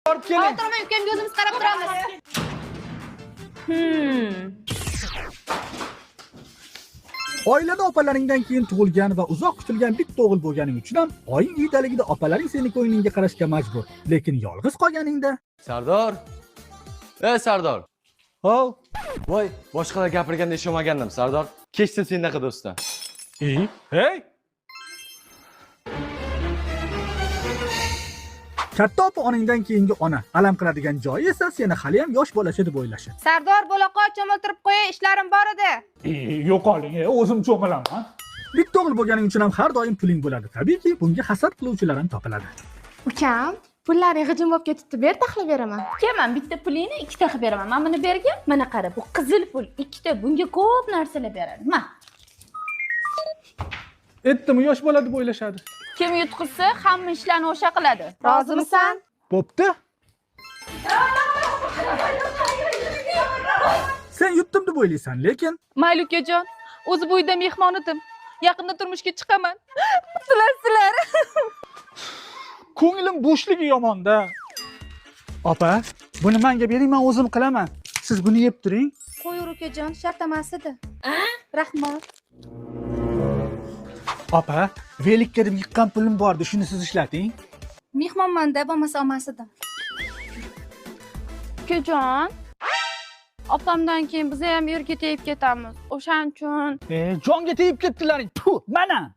Olib keling. O'tirmay ukamga o'zimiz qarab turamiz. Oilada opalaringdan keyin tug'ilgan va uzoq kutilgan bitta o'g'il bo'lganing uchun ham oying uydaligida opalaring seni ko'nglingga qarashga majbur. Lekin yolg'iz qolganingda Sardor. Sardor. Hov, Voy, boshqalar gapirganda eshitmagandim, Sardor. Kechsin senaqa do'stdan. hey. Katta opa onangdan keyingi ona. Alam qiladigan joyi esa seni hali ham yosh bolacha deb o'ylashi. Sardor bo'laqa cho'miltirib qo'y, ishlarim bor edi. Yo'qoling, o'zim cho'milaman. Bitta o'g'il bo'lganing uchun ham har doim puling bo'ladi. Tabiiyki, bunga hasad qiluvchilar ham topiladi. Ukam, pullaring g'ijim bo'lib ketibdi, ber taxlab beraman. Ukaman bitta pulingni ikkita qilib beraman. Men buni bergin. Mana qara, bu qizil pul. Ikkita bunga ko'p narsalar beradi. Ma. Aytdim, yosh bola deb o'ylashadi. Kim yutqizsa, hamma ishlarni o'sha qiladi. Rozimisan? Bo'pti. Sen yutdim deb o'ylaysan, lekin Mayli ukajon, o'zi bu uyda mehmon edim. Yaqinda turmushga chiqaman. Sizlar. Ko'nglim bo'shligi yomon-da. Opa, buni menga bering, men o'zim qilaman. Siz buni yeb turing. Qo'yur ukajon, shart emas edi. Rahmat. Opa, velikka deb yiqqan pulim bor-edi, shuni siz ishlating. Mehmonmanda bo'lmasa olmas edim. Ukajon, opamdan keyin biz ham yerga tegib ketamiz. O'shaning uchun Jonga tegib ketdilaring. Puh, mana.